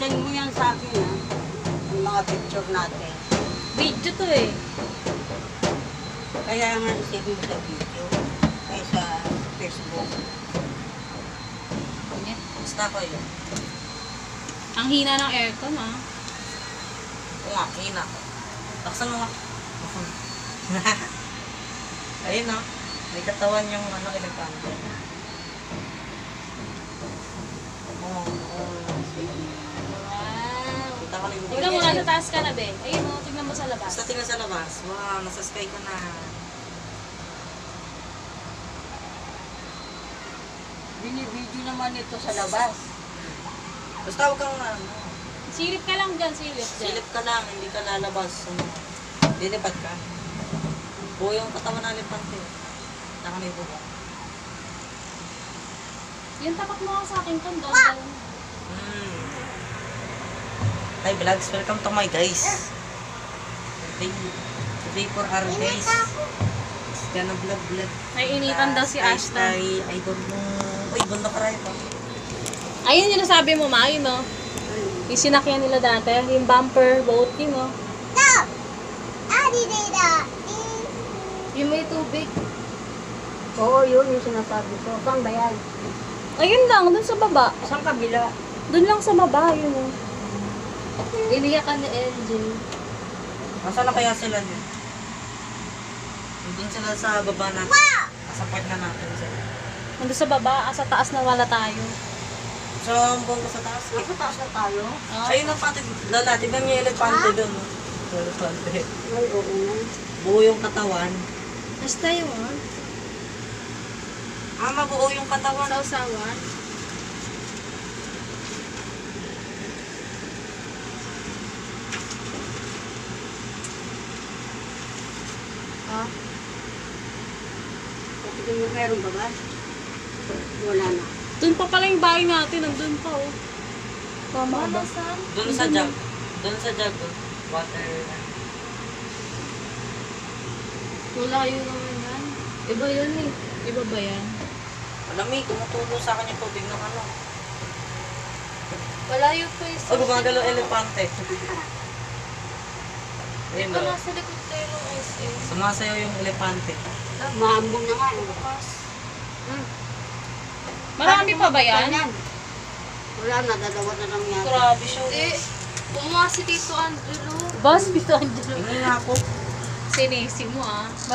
Send mo yan sa akin, ha? Yung mga picture natin. Video to eh. Kaya nga isipin mo sa video. Kaya sa Facebook. Basta ko yun. Ang hina ng aircon ah. Oo nga, hina. Taksan mo nga. Ayun na. May katawan yung elepante. Oo. Wow. Kita ko na yung Tignan mo, nasa taas ka na, be. Ayun mo, tignan mo sa labas. Basta tingnan sa labas. Wow, nasa sky ka na. Binibideo naman ito sa labas. Basta huwag kang Silip ka lang dyan, silip dyan. silip ka lang, hindi ka lalabas. Lilipat ka. Buo yung katawan ng elepante. Saka may buho. Yung tapak mo nga sa akin, Tondo. Hi vlogs, welcome to my guys. Today for our guys. It's gonna vlog. Naiinitan daw si Ashton. I don't know. Uy, bunda ka rin pa. Ayun yung nasabi mo, Ma. Ayun, no? Yung sinakyan nila dati. Yung bumper boat, yun, no? Yung may tubig. Oo, yun yung sinasabi ko. Saan ba yan? Ayun lang, dun sa baba. Saan kabila? Dun lang sa baba, yun, no? Iniyak ka ni LJ. Nasaan na kaya sila dyan? Nandun sila sa baba na. Sa part na natin sila. Nandun sa baba, sa taas na wala tayo. So, ang buong sa taas. Nasa taas na tayo? Ayun ang pati. Lala, di ba may elepante doon? Elepante. Ay, oo nga. Buo yung katawan. Basta yun. Mabuo yung katawan. Sausawan. Ha? Tignan mo, meron ba ba? Wala na. Dun pa pala yung bahay natin, nandun pa, oh. Tama ba? Doon sa jug. Doon sa jug. Water. Malayo naman yan. Iba yun eh. Iba ba yan? Malamig, tumutulo sa akin yung tubig ng ano. Malayo pa yung Oh, gumagalaw elepante. Ayun Ito o. nasa likod tayo ng SM. Sumasayaw yung elepante. Maambong na nga. Marami pa ba yan? Wala na, dalawa na lang yan. Grabe siya. Bumasi dito, Angelo. Boss, dito, Angelo. Hindi nga ako. Sinisi mo ah.